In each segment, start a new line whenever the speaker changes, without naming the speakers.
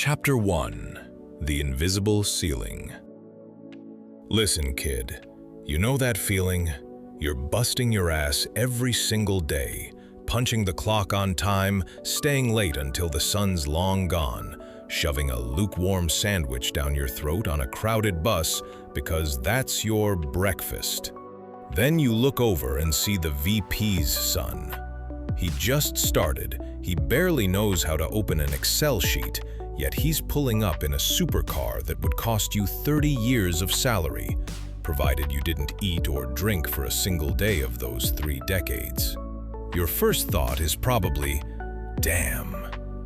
Chapter 1: The Invisible Ceiling. Listen, kid. You know that feeling? You're busting your ass every single day, punching the clock on time, staying late until the sun's long gone, shoving a lukewarm sandwich down your throat on a crowded bus because that's your breakfast. Then you look over and see the VP's son. He just started, he barely knows how to open an Excel sheet, yet he's pulling up in a supercar that would cost you 30 years of salary, provided you didn't eat or drink for a single day of those 3 decades. Your first thought is probably, damn,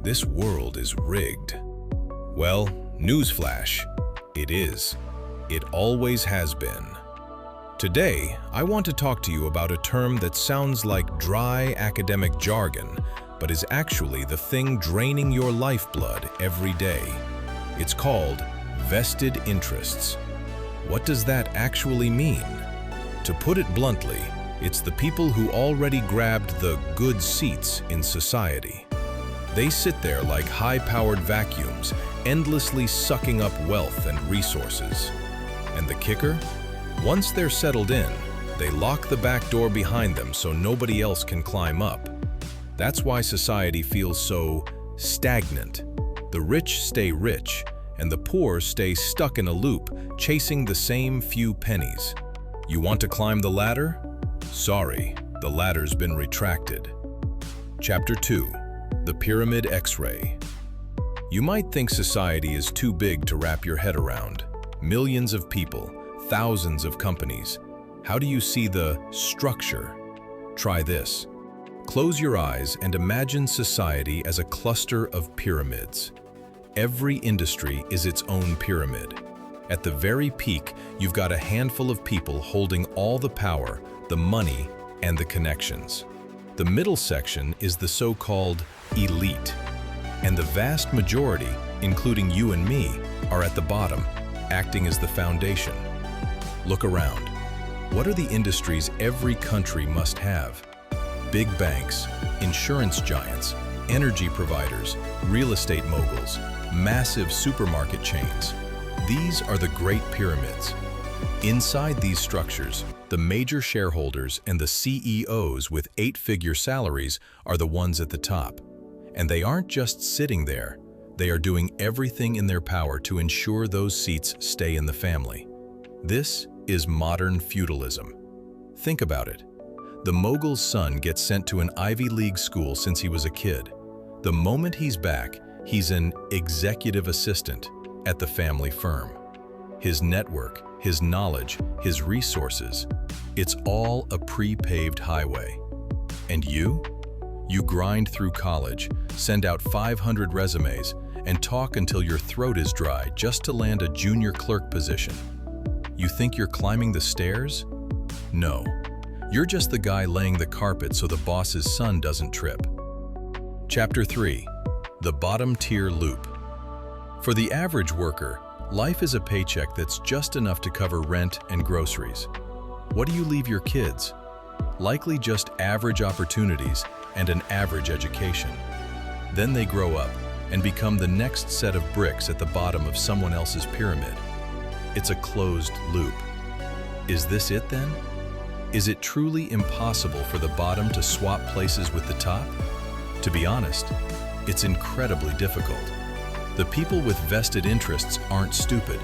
this world is rigged. Well, newsflash, it is. It always has been. Today, I want to talk to you about a term that sounds like dry academic jargon, but is actually the thing draining your lifeblood every day. It's called vested interests. What does that actually mean? To put it bluntly, it's the people who already grabbed the good seats in society. They sit there like high-powered vacuums, endlessly sucking up wealth and resources. And the kicker? Once they're settled in, they lock the back door behind them so nobody else can climb up. That's why society feels so stagnant. The rich stay rich, and the poor stay stuck in a loop, chasing the same few pennies. You want to climb the ladder? Sorry, the ladder's been retracted. Chapter 2: The Pyramid X-Ray. You might think society is too big to wrap your head around. Millions of people, thousands of companies. How do you see the structure? Try this. Close your eyes and imagine society as a cluster of pyramids. Every industry is its own pyramid. At the very peak, you've got a handful of people holding all the power, the money, and the connections. The middle section is the so-called elite. And the vast majority, including you and me, are at the bottom, acting as the foundation. Look around. What are the industries every country must have? Big banks, insurance giants, energy providers, real estate moguls, massive supermarket chains. These are the Great Pyramids. Inside these structures, the major shareholders and the CEOs with 8-figure salaries are the ones at the top. And they aren't just sitting there. They are doing everything in their power to ensure those seats stay in the family. This is modern feudalism. Think about it. The mogul's son gets sent to an Ivy League school since he was a kid. The moment he's back, he's an executive assistant at the family firm. His network, his knowledge, his resources, it's all a pre-paved highway. And you? You grind through college, send out 500 resumes, and talk until your throat is dry just to land a junior clerk position. You think you're climbing the stairs? No. You're just the guy laying the carpet so the boss's son doesn't trip. Chapter 3: The Bottom Tier Loop. For the average worker, life is a paycheck that's just enough to cover rent and groceries. What do you leave your kids? Likely just average opportunities and an average education. Then they grow up and become the next set of bricks at the bottom of someone else's pyramid. It's a closed loop. Is this it then? Is it truly impossible for the bottom to swap places with the top? To be honest, it's incredibly difficult. The people with vested interests aren't stupid.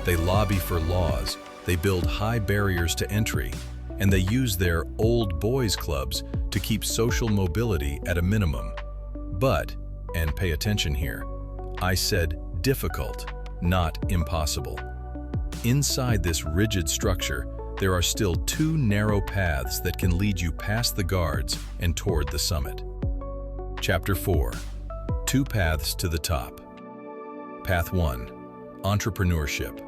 They lobby for laws, they build high barriers to entry, and they use their old boys clubs to keep social mobility at a minimum. But, and pay attention here, I said difficult, not impossible. Inside this rigid structure, there are still 2 narrow paths that can lead you past the guards and toward the summit. Chapter 4: 2 Paths to the Top. Path 1: Entrepreneurship.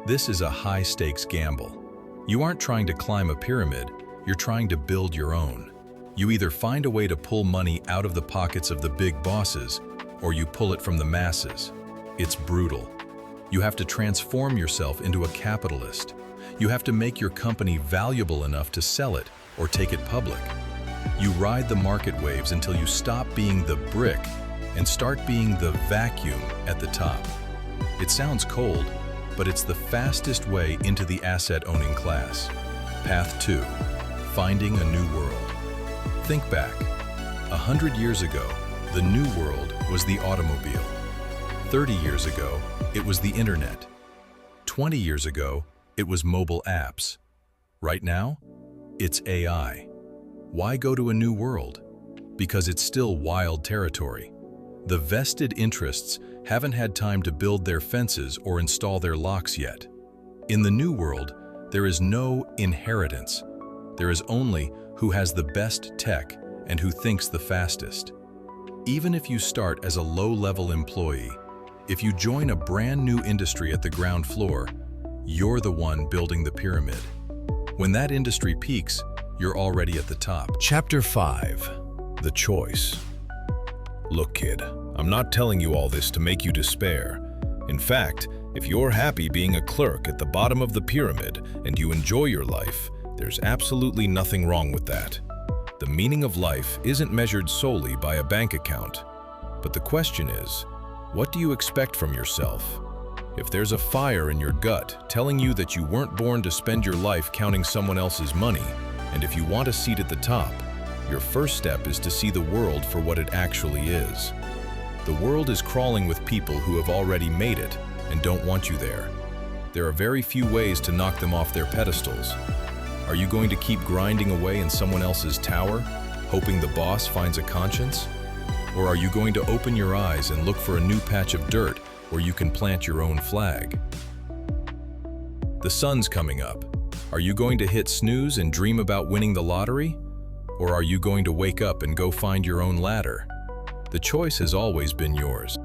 This is a high-stakes gamble. You aren't trying to climb a pyramid, you're trying to build your own. You either find a way to pull money out of the pockets of the big bosses, or you pull it from the masses. It's brutal. You have to transform yourself into a capitalist. You have to make your company valuable enough to sell it or take it public. You ride the market waves until you stop being the brick
and start being the vacuum at the top. It sounds cold, but it's the fastest way into the asset-owning class. Path 2. Finding a new world. Think back. 100 years ago, the new world was the automobile. 30 years ago, it was the internet. 20 years ago, it was mobile apps. Right now, it's AI. Why go to a new world? Because it's still wild territory. The vested interests haven't had time to build their fences or install their locks yet. In the new world, there is no inheritance. There is only who has the best tech and who thinks the fastest. Even if you start as a low-level employee, if you join a brand new industry at the ground floor, you're the one building the pyramid. When that industry peaks, you're already at the top.
Chapter 5. The Choice. Look, kid, I'm not telling you all this to make you despair. In fact, if you're happy being a clerk at the bottom of the pyramid and you enjoy your life, there's absolutely nothing wrong with that. The meaning of life isn't measured solely by a bank account. But the question is, what do you expect from yourself? If there's a fire in your gut telling you that you weren't born to spend your life counting someone else's money, and if you want a seat at the top, your first step is to see the world for what it actually is. The world is crawling with people who have already made it and don't want you there. There are very few ways to knock them off their pedestals. Are you going to keep grinding away in someone else's tower, hoping the boss finds a conscience? Or are you going to open your eyes and look for a new patch of dirt where you can plant your own flag? The sun's coming up. Are you going to hit snooze and dream about winning the lottery? Or are you going to wake up and go find your own ladder? The choice has always been yours.